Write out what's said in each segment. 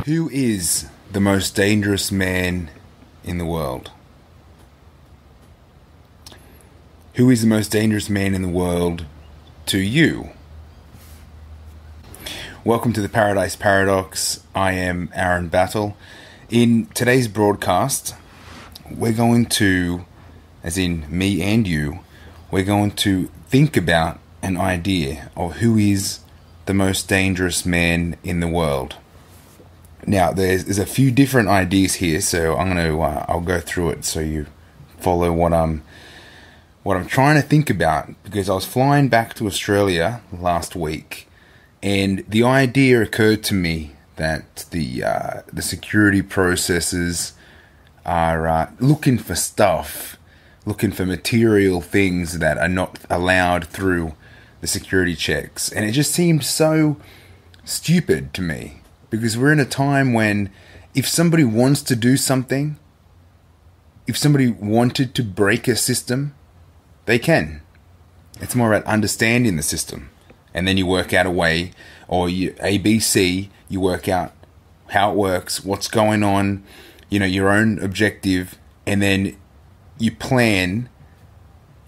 Who is the most dangerous man in the world? Who is the most dangerous man in the world to you? Welcome to the Paradise Paradox. I am Aaron Battle. In today's broadcast, we're going to, as in me and you, we're going to think about an idea of who is the most dangerous man in the world. Now, there's a few different ideas here, so I'll go through it so you follow what I'm trying to think about, because I was flying back to Australia last week, and the idea occurred to me that the security processes are looking for stuff, looking for material things that are not allowed through the security checks, and it just seemed so stupid to me. Because we're in a time when if somebody wants to do something, if somebody wanted to break a system, they can. It's more about understanding the system. And then you work out a way, or ABC, you work out how it works, what's going on, your own objective, and then you plan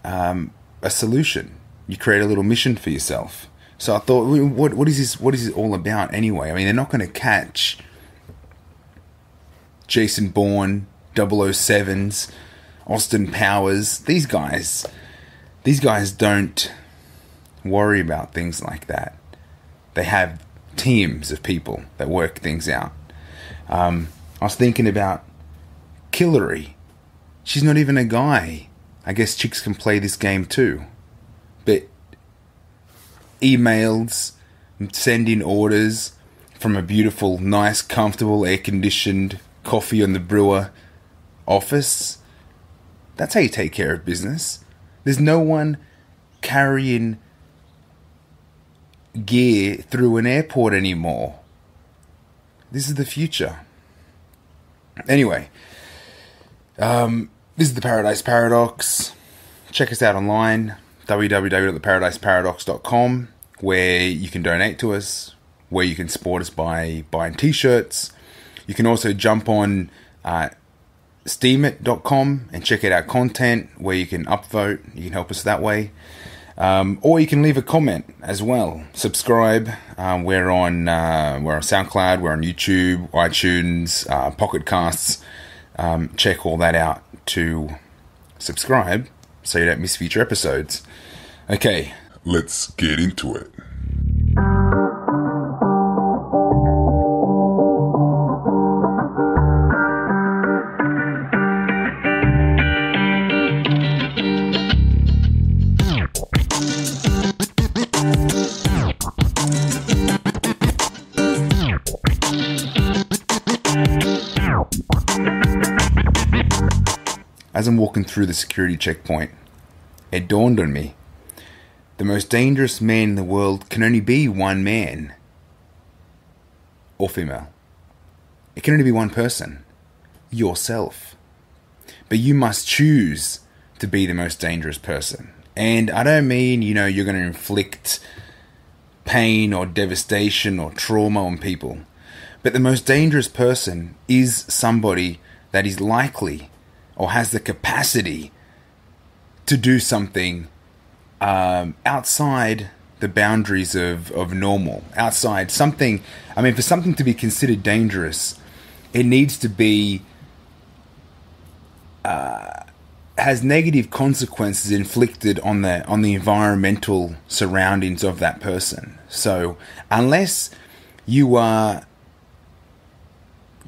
a solution. You create a little mission for yourself. So I thought, what is this? What is it all about anyway? I mean, they're not going to catch Jason Bourne, 007s, Austin Powers. These guys don't worry about things like that. They have teams of people that work things out. I was thinking about Killary. She's not even a guy. I guess chicks can play this game too. But emails, sending orders from a beautiful, nice, comfortable, air-conditioned coffee on the brewer office. That's how you take care of business. There's no one carrying gear through an airport anymore. This is the future. Anyway, this is the Paradise Paradox. Check us out online, www.theparadiseparadox.com, where you can donate to us, where you can support us by buying t-shirts. You can also jump on Steemit.com and check out our content, where you can upvote. You can help us that way. Or you can leave a comment as well. Subscribe. We're on SoundCloud, we're on YouTube, iTunes, Pocket Casts. Check all that out to subscribe so you don't miss future episodes. Okay, let's get into it. As I'm walking through the security checkpoint, it dawned on me, the most dangerous man in the world can only be one man. Or female. It can only be one person. Yourself. But you must choose to be the most dangerous person. And I don't mean, you're going to inflict pain or devastation or trauma on people. But the most dangerous person is somebody that is likely or has the capacity to do something outside the boundaries of normal. Outside something, for something to be considered dangerous, it needs to be, has negative consequences inflicted on the environmental surroundings of that person. So unless you are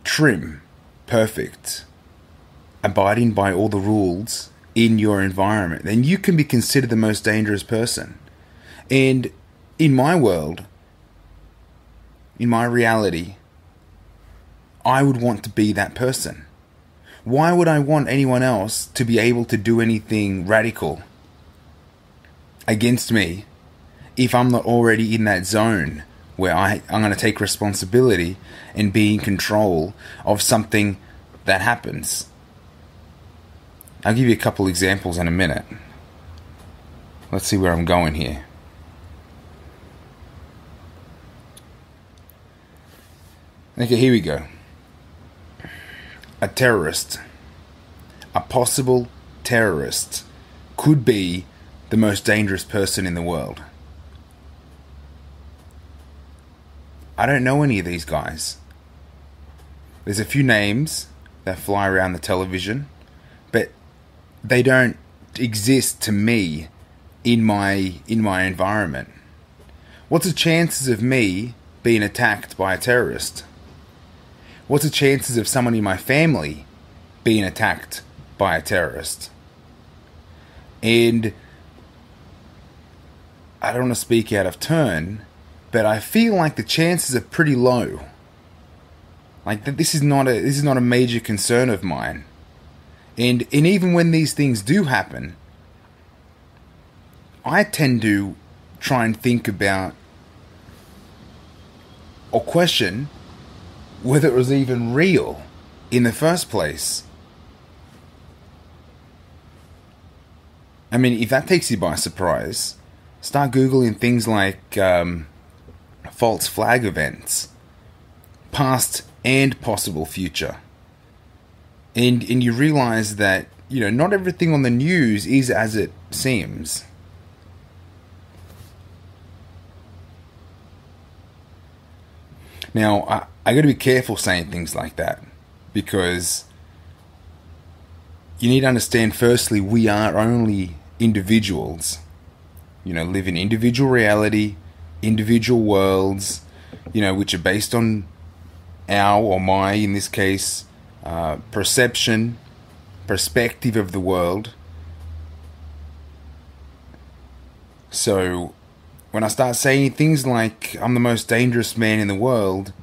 trim, perfect, abiding by all the rules in your environment, then you can be considered the most dangerous person. And in my world, in my reality, I would want to be that person. Why would I want anyone else to be able to do anything radical against me if I'm not already in that zone where I'm going to take responsibility and be in control of something that happens? I'll give you a couple examples in a minute. Let's see where I'm going here. Okay, here we go. A terrorist, a possible terrorist, could be the most dangerous person in the world. I don't know any of these guys. There's a few names that fly around the television, but they don't exist to me in my environment. What's the chances of me being attacked by a terrorist? What's the chances of someone in my family being attacked by a terrorist? And I don't want to speak out of turn, but I feel like the chances are pretty low. Like this is not a major concern of mine. And even when these things do happen, I tend to try and think about or question whether it was even real in the first place. I mean, if that takes you by surprise, start Googling things like false flag events, past and possible future. And you realize that, not everything on the news is as it seems. Now, I got to be careful saying things like that, because you need to understand, firstly, we are only individuals, live in individual reality, individual worlds, which are based on our, or my, in this case, perception, perspective of the world. So when I start saying things like I'm the most dangerous man in the world,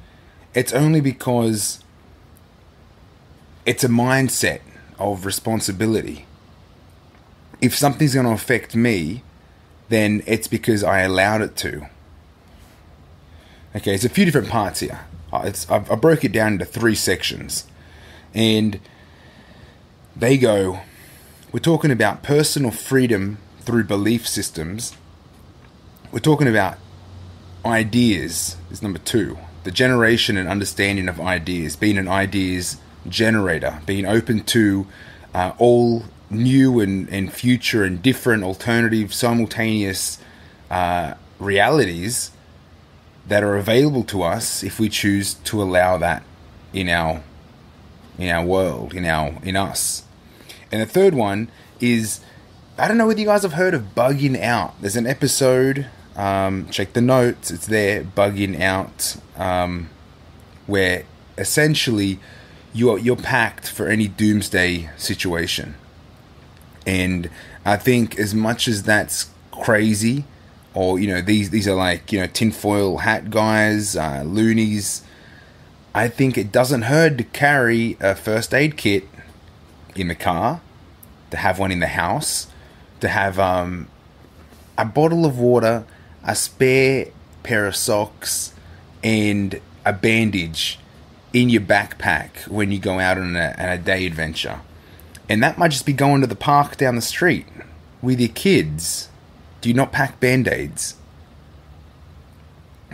it's only because it's a mindset of responsibility. If something's going to affect me, then it's because I allowed it to. Okay, there's a few different parts here. I broke it down into 3 sections. And they go, we're talking about personal freedom through belief systems. We're talking about ideas, is number 2. The generation and understanding of ideas, being an ideas generator, being open to all new and future and different alternative simultaneous realities that are available to us if we choose to allow that in our world, in us. And the third one is, I don't know whether you guys have heard of bugging out. There's an episode, check the notes, it's there, bugging out, where essentially you're packed for any doomsday situation. And I think as much as that's crazy, or these are like tinfoil hat guys, loonies, I think it doesn't hurt to carry a first aid kit in the car, to have one in the house, to have a bottle of water, a spare pair of socks, and a bandage in your backpack when you go out on a day adventure. And that might just be going to the park down the street with your kids. Do you not pack band-aids?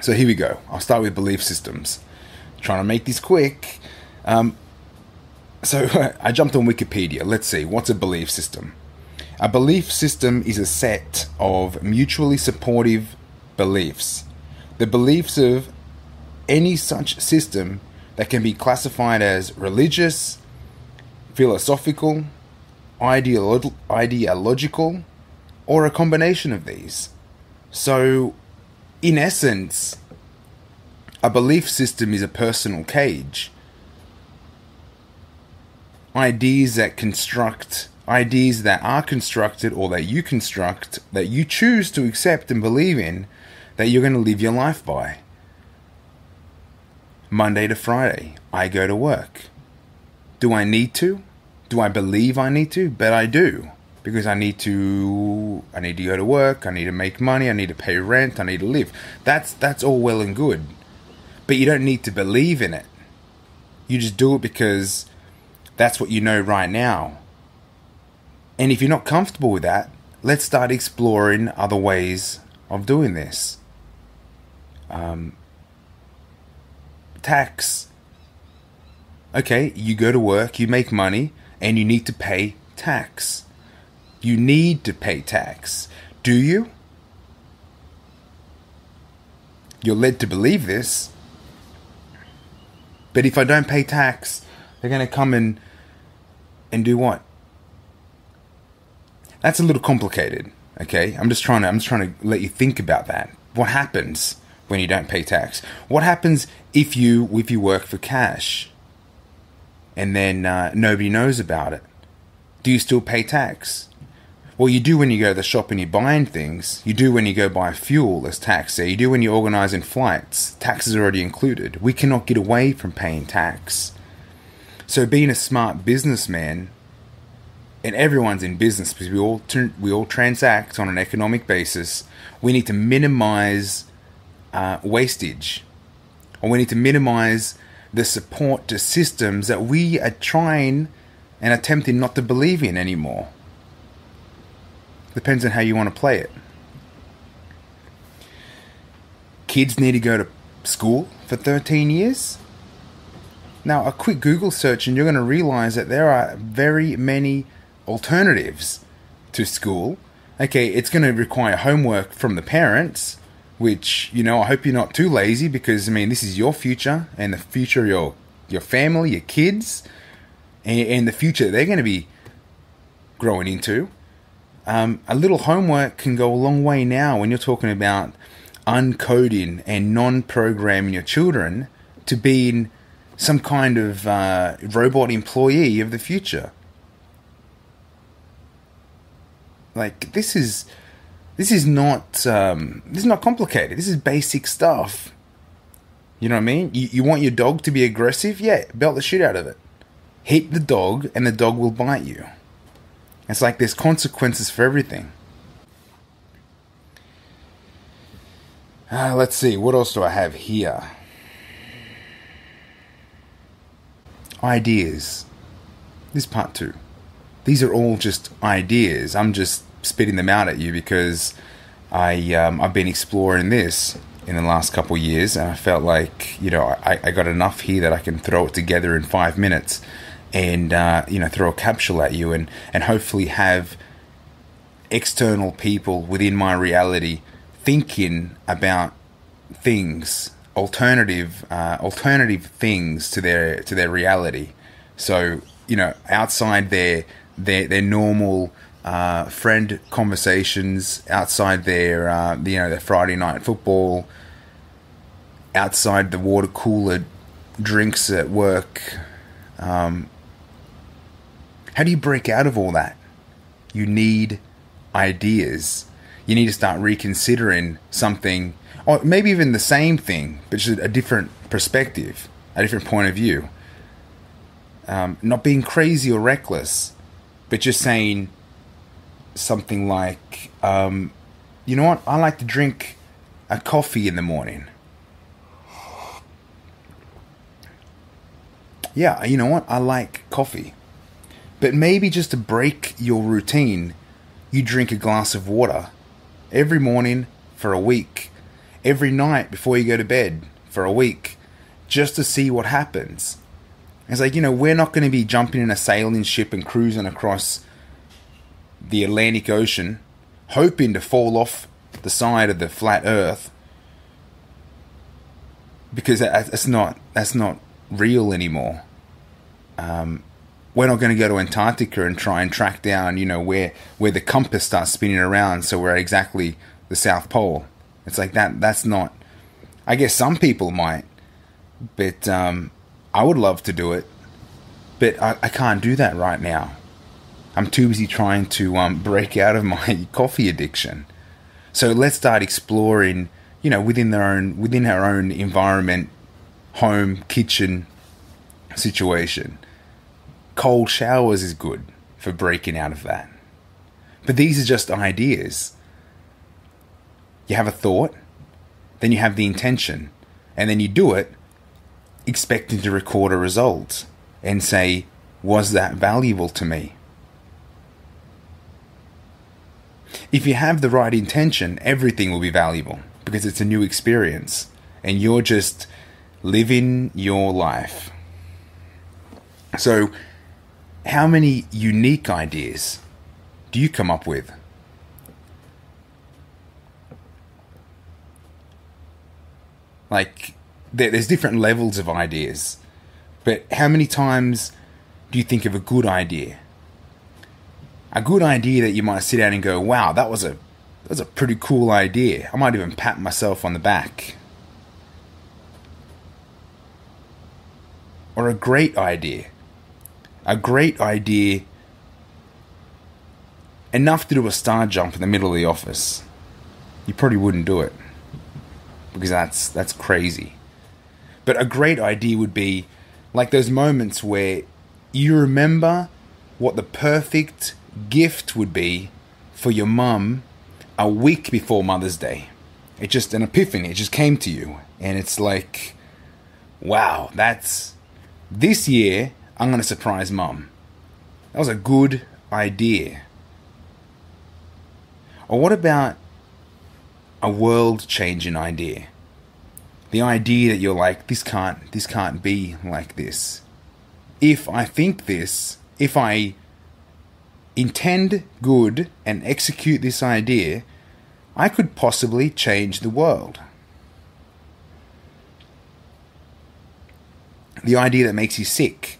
So here we go. I'll start with belief systems. Trying to make this quick. So I jumped on Wikipedia. Let's see. What's a belief system? A belief system is a set of mutually supportive beliefs. The beliefs of any such system that can be classified as religious, philosophical, ideological, or a combination of these. So, in essence, a belief system is a personal cage. Ideas that are constructed, or that you construct, that you choose to accept and believe in, that you're going to live your life by. Monday to Friday, I go to work. Do I need to? Do I believe I need to? But I do. Because I need to go to work, I need to make money, I need to pay rent, I need to live. That's all well and good. But you don't need to believe in it. You just do it because that's what you know right now. And if you're not comfortable with that, let's start exploring other ways of doing this. Tax Okay, you go to work, you make money, and you need to pay tax. You need to pay tax. Do you? You're led to believe this. But if I don't pay tax, they're going to come and do what? That's a little complicated, okay? I'm just trying to let you think about that. What happens when you don't pay tax? What happens if you work for cash and then nobody knows about it? Do you still pay tax? Well, you do when you go to the shop and you're buying things. You do when you go buy fuel as tax there. You do when you're organising flights. Tax is already included. We cannot get away from paying tax. So being a smart businessman, and everyone's in business because we all transact on an economic basis, we need to minimize wastage. Or we need to minimize the support to systems that we are trying and attempting not to believe in anymore. Depends on how you want to play it. Kids need to go to school for 13 years. Now, a quick Google search and you're going to realize that there are very many alternatives to school. Okay, it's going to require homework from the parents, which, I hope you're not too lazy because, this is your future and the future of your family, your kids, and the future they're going to be growing into. A little homework can go a long way now when you're talking about uncoding and non-programming your children to being some kind of robot employee of the future. Like, this is not complicated. This is basic stuff. You know what I mean? You want your dog to be aggressive? Yeah, belt the shit out of it. Hit the dog and the dog will bite you. It's like there's consequences for everything. Let's see, what else do I have here? Ideas. This is part 2. These are all just ideas. I'm just spitting them out at you because I've been exploring this in the last couple of years, and I felt like I got enough here that I can throw it together in 5 minutes and throw a capsule at you and hopefully have external people within my reality thinking about things, alternative things to their reality. So outside their normal friend conversations, outside their Friday night football, outside the water cooler drinks at work. How do you break out of all that? You need ideas. You need to start reconsidering something, or maybe even the same thing, but just a different perspective, a different point of view. Not being crazy or reckless, but just saying something like, you know what? I like to drink a coffee in the morning. Yeah, you know what? I like coffee. But maybe just to break your routine, you drink a glass of water every morning for a week, every night before you go to bed for a week, just to see what happens. It's like, we're not going to be jumping in a sailing ship and cruising across the Atlantic Ocean, hoping to fall off the side of the flat Earth, because that's not real anymore. We're not going to go to Antarctica and try and track down, where the compass starts spinning around, so we're at exactly the South Pole. It's like that's not. I guess some people might, but I would love to do it, but I can't do that right now. I'm too busy trying to break out of my coffee addiction. So let's start exploring, within our own environment, home, kitchen situation. Cold showers is good for breaking out of that. But these are just ideas. You have a thought, then you have the intention, and then you do it expecting to record a result and say, was that valuable to me? If you have the right intention, everything will be valuable because it's a new experience and you're just living your life. So, how many unique ideas do you come up with? Like, there's different levels of ideas, but how many times do you think of a good idea? A good idea that you might sit down and go, wow, that was a pretty cool idea. I might even pat myself on the back. Or a great idea. A great idea enough to do a star jump in the middle of the office. You probably wouldn't do it, because that's crazy. But a great idea would be like those moments where you remember what the perfect gift would be for your mum a week before Mother's Day. It just, an epiphany, it just came to you. And it's like, wow, this year I'm going to surprise Mum. That was a good idea. Or what about a world-changing idea? The idea that you're like, this can't be like this. If I think this, if I intend good and execute this idea, I could possibly change the world. The idea that makes you sick.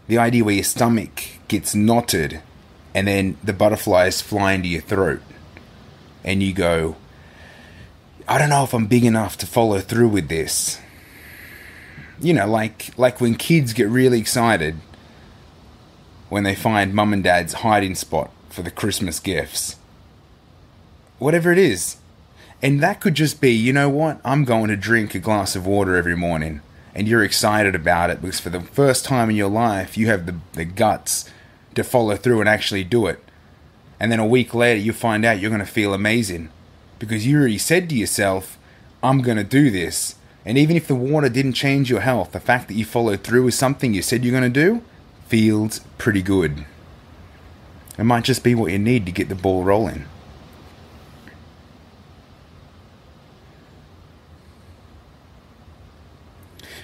The idea where your stomach gets knotted and then the butterflies fly into your throat. And you go, I don't know if I'm big enough to follow through with this. You know, like when kids get really excited when they find mum and dad's hiding spot for the Christmas gifts. Whatever it is. And that could just be, you know what? I'm going to drink a glass of water every morning. And you're excited about it because for the first time in your life, you have the guts to follow through and actually do it. And then a week later, you find out you're going to feel amazing. Because you already said to yourself, I'm going to do this. And even if the water didn't change your health, the fact that you followed through with something you said you're going to do feels pretty good. It might just be what you need to get the ball rolling.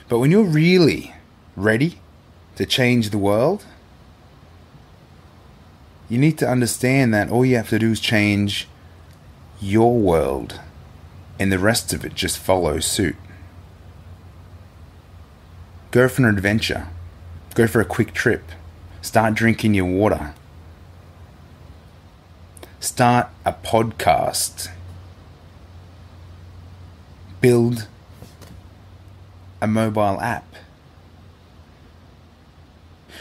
But when you're really ready to change the world, you need to understand that all you have to do is change your world, and the rest of it just follows suit. Go for an adventure. Go for a quick trip. Start drinking your water. Start a podcast. Build a mobile app.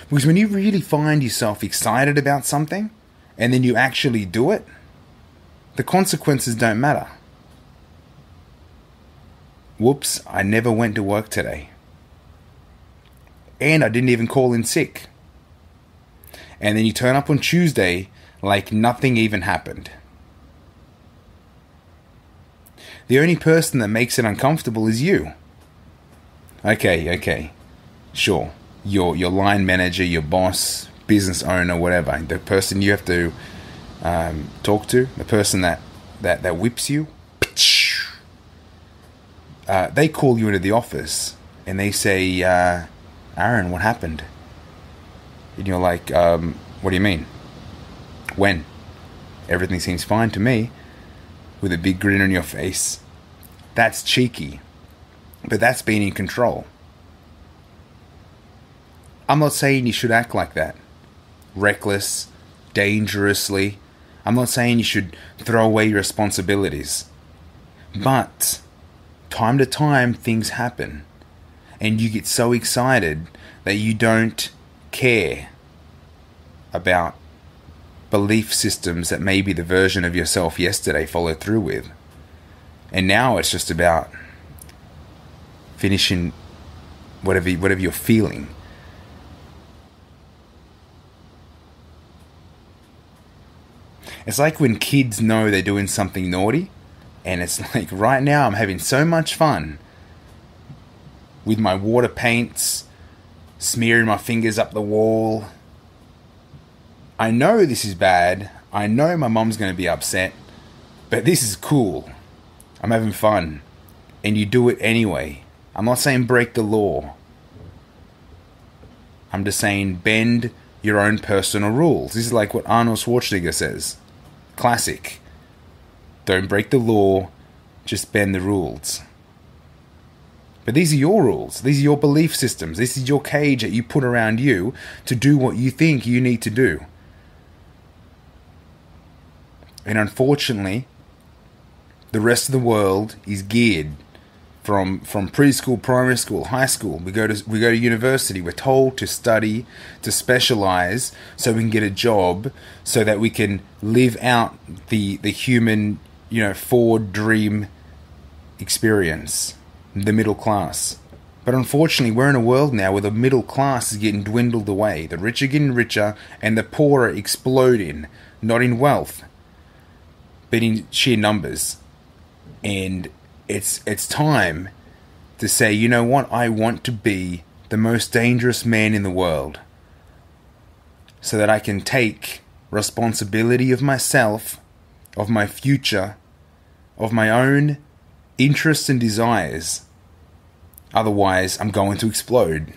Because when you really find yourself excited about something, and then you actually do it, the consequences don't matter. Whoops, I never went to work today. And I didn't even call in sick. And then you turn up on Tuesday like nothing even happened. The only person that makes it uncomfortable is you. Okay. Sure. Your line manager, your boss, business owner, whatever. The person you have to talk to, the person that whips you. They call you into the office and they say, Aaron, what happened? And you're like, what do you mean? When? Everything seems fine to me. With a big grin on your face. That's cheeky. But that's being in control. I'm not saying you should act like that. Reckless, dangerously. I'm not saying you should throw away your responsibilities. But time to time things happen. And you get so excited that you don't care about belief systems that maybe the version of yourself yesterday followed through with. And now it's just about finishing whatever you're feeling. It's like when kids know they're doing something naughty, and it's like, right now I'm having so much fun with my water paints, smearing my fingers up the wall. I know this is bad. I know my mom's going to be upset, but this is cool. I'm having fun. And you do it anyway. I'm not saying break the law. I'm just saying bend your own personal rules. This is like what Arnold Schwarzenegger says. Classic. Don't break the law, just bend the rules. But these are your rules. These are your belief systems. This is your cage that you put around you to do what you think you need to do. And unfortunately, the rest of the world is geared from preschool, primary school, high school. We go to university. We're told to study, to specialize, so we can get a job, so that we can live out the human, Ford dream experience, the middle class. But unfortunately, we're in a world now where the middle class is getting dwindled away. The rich are getting richer, and the poor are exploding, not in wealth, but in sheer numbers. And it's time to say, you know what? I want to be the most dangerous man in the world, so that I can take responsibility of myself, of my future, of my own interests and desires. Otherwise, I'm going to explode,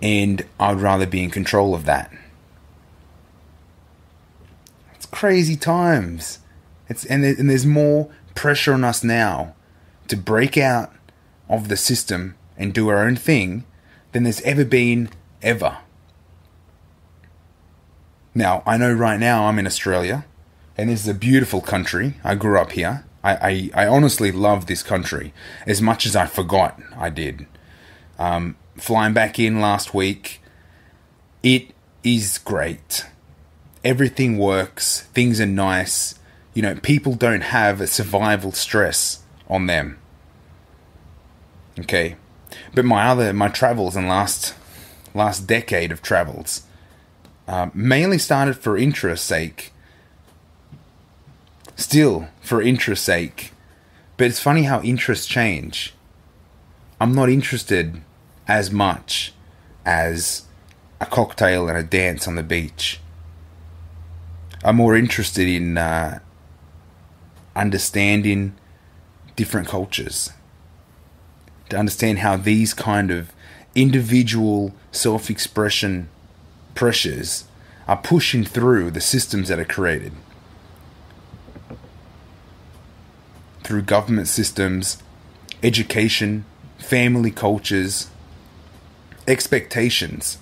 and I'd rather be in control of that. It's crazy times. And there's more pressure on us now to break out of the system and do our own thing than there's ever been, ever. Now, I know right now I'm in Australia, and this is a beautiful country. I grew up here. I honestly love this country as much as I forgot I did. Flying back in last week, it is great. Everything works. Things are nice. People don't have a survival stress on them. Okay, but my travels and last decade of travels mainly started for interest's sake. Still for interest's sake, but it's funny how interests change. I'm not interested as much as a cocktail and a dance on the beach. I'm more interested in understanding different cultures, to understand how these kind of individual self-expression pressures are pushing through the systems that are created. Through government systems, education, family cultures, expectations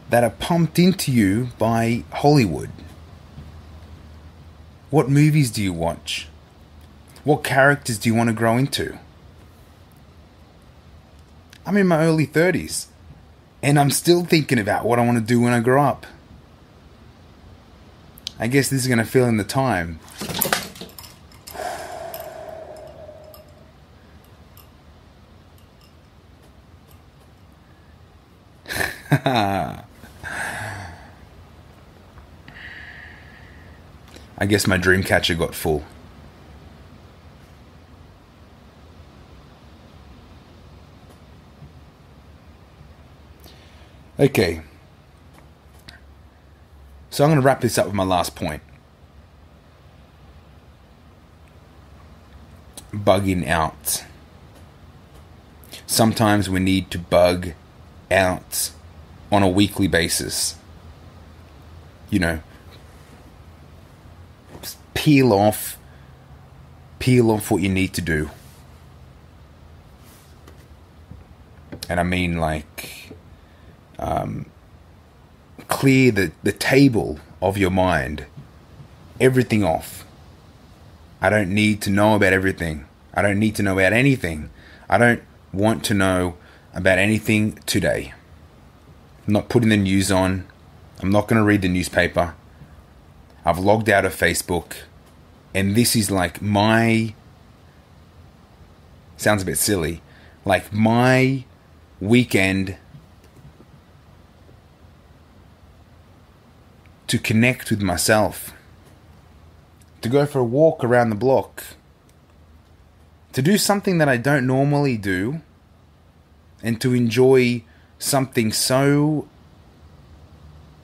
that are pumped into you by Hollywood. What movies do you watch? What characters do you want to grow into? I'm in my early 30s, and I'm still thinking about what I want to do when I grow up. I guess this is going to fill in the time. I guess my dream catcher got full. Okay. So I'm going to wrap this up with my last point. Bugging out. Sometimes we need to bug out on a weekly basis. Peel off what you need to do. And I mean clear the table of your mind. Everything off. I don't need to know about everything. I don't need to know about anything. I don't want to know about anything today. I'm not putting the news on. I'm not going to read the newspaper. I've logged out of Facebook. And this is my... Sounds a bit silly. My weekend to connect with myself. To go for a walk around the block. To do something that I don't normally do. And to enjoy something so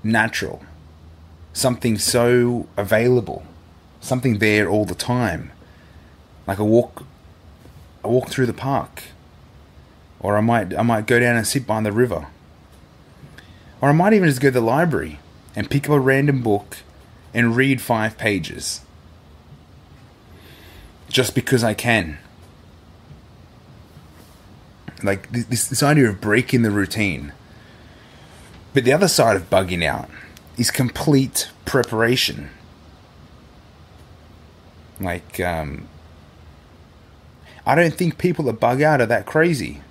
natural. Something so available. Something there all the time. Like a walk through the park. Or I might go down and sit by the river. Or I might even just go to the library and pick up a random book and read 5 pages. Just because I can. Like this idea of breaking the routine. But the other side of bugging out is complete preparation. Like, I don't think people that bug out are that crazy.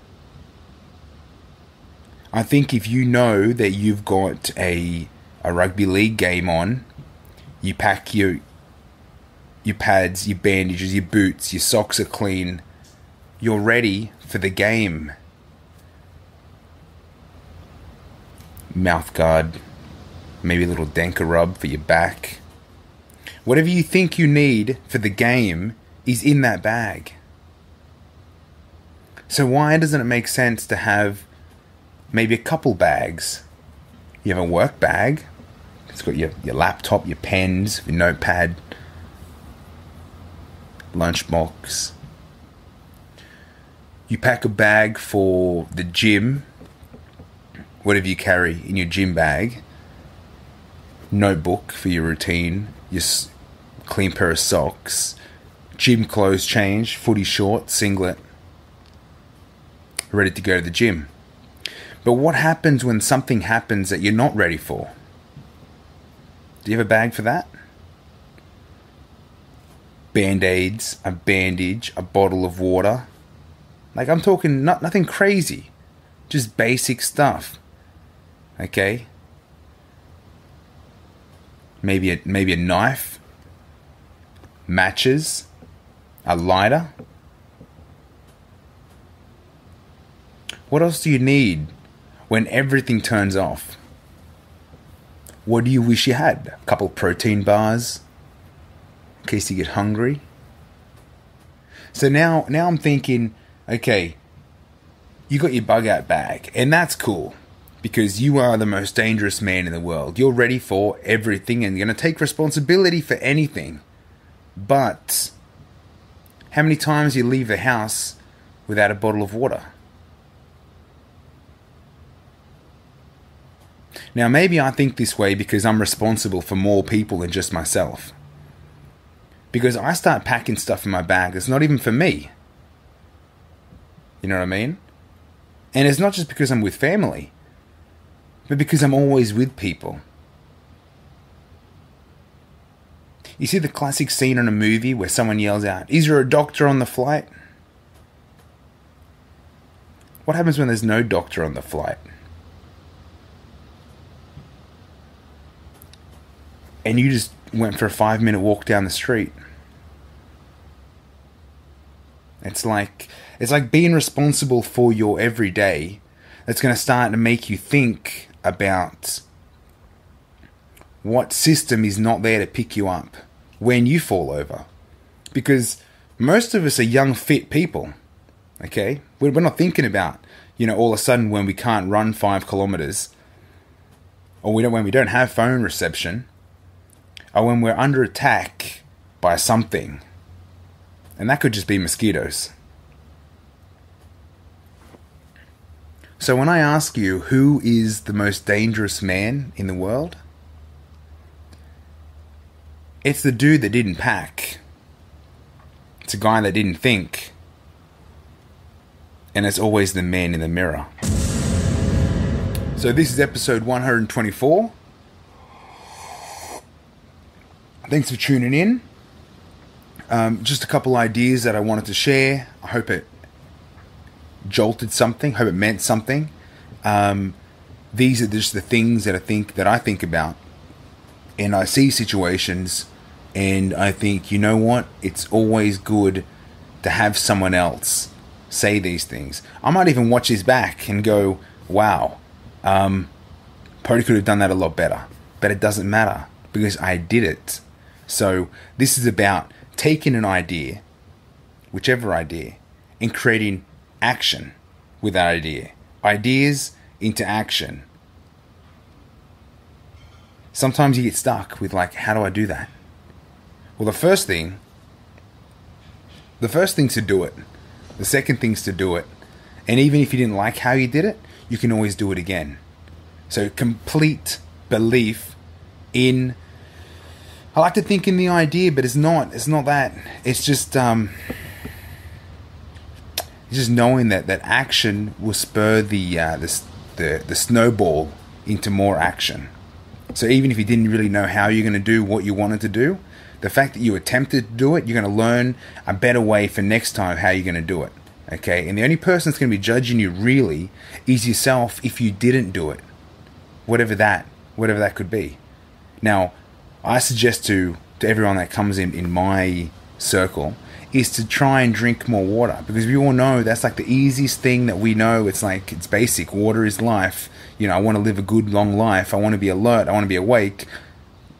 I think if you know that you've got a rugby league game on, you pack your pads, your bandages, your boots, your socks are clean, you're ready for the game. Mouth guard, maybe a little Denka rub for your back. Whatever you think you need for the game is in that bag. So why doesn't it make sense to have maybe a couple bags? You have a work bag. It's got your laptop, your pens, your notepad, lunchbox. You pack a bag for the gym, whatever you carry in your gym bag. Notebook for your routine, your clean pair of socks, gym clothes change, footy shorts, singlet, ready to go to the gym. But what happens when something happens that you're not ready for? Do you have a bag for that? Band-aids, a bandage, a bottle of water. Like, I'm talking nothing crazy. Just basic stuff. Okay? Maybe a knife, matches, a lighter. What else do you need when everything turns off? What do you wish you had? A couple protein bars in case you get hungry. So now I'm thinking, okay, you got your bug out bag, and that's cool. Because you are the most dangerous man in the world. You're ready for everything and you're going to take responsibility for anything. But how many times you leave the house without a bottle of water? Now maybe I think this way because I'm responsible for more people than just myself. Because I start packing stuff in my bag that's not even for me. You know what I mean? And it's not just because I'm with family. But because I'm always with people. You see the classic scene in a movie where someone yells out, "Is there a doctor on the flight?" What happens when there's no doctor on the flight? And you just went for a 5-minute walk down the street. It's like being responsible for your everyday. That's going to start to make you think about what system is not there to pick you up when you fall over. Because most of us are young, fit people. Okay? We're not thinking about, all of a sudden when we can't run 5 kilometers, or when we don't have phone reception, or when we're under attack by something. And that could just be mosquitoes. So when I ask you who is the most dangerous man in the world, it's the dude that didn't pack. It's a guy that didn't think. And it's always the man in the mirror. So this is episode 124. Thanks for tuning in. Just a couple ideas that I wanted to share. I hope it jolted something. Hope it meant something. These are just the things that I think about, and I see situations, and I think, you know what? It's always good to have someone else say these things. I might even watch this back and go, "Wow, probably could have done that a lot better," but it doesn't matter because I did it. So this is about taking an idea, whichever idea, and creating action with that idea. Ideas into action. Sometimes you get stuck with how do I do that? Well, the first thing's to do it. The second thing's to do it. And even if you didn't like how you did it, you can always do it again. So complete belief in, I like to think in the idea, but it's not that. It's just knowing that action will spur the snowball into more action. So even if you didn't really know how you're going to do what you wanted to do, the fact that you attempted to do it, you're going to learn a better way for next time how you're going to do it. Okay? And the only person that's going to be judging you really is yourself if you didn't do it. Whatever that could be. Now, I suggest to everyone that comes in my circle is to try and drink more water, because we all know that's like the easiest thing that we know. It's like, it's basic. Water is life. You know, I want to live a good long life. I want to be alert. I want to be awake.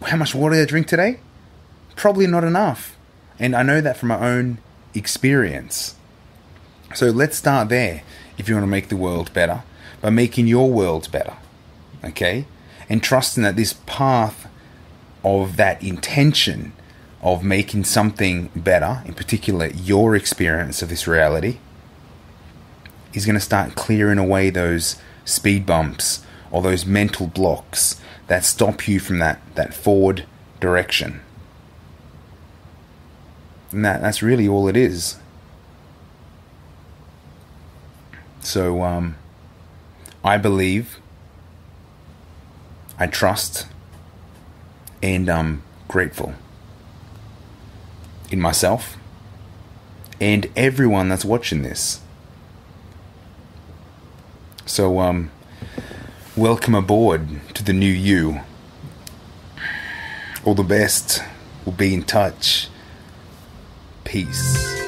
How much water did I drink today? Probably not enough. And I know that from my own experience. So let's start there if you want to make the world better, by making your world better. Okay? And trusting that this path of that intention of making something better, in particular your experience of this reality, is going to start clearing away those speed bumps or those mental blocks that stop you from that forward direction. And that's really all it is. So I believe, I trust, and I'm grateful in myself and everyone that's watching this. So welcome aboard to the new you. All the best. We'll be in touch. Peace.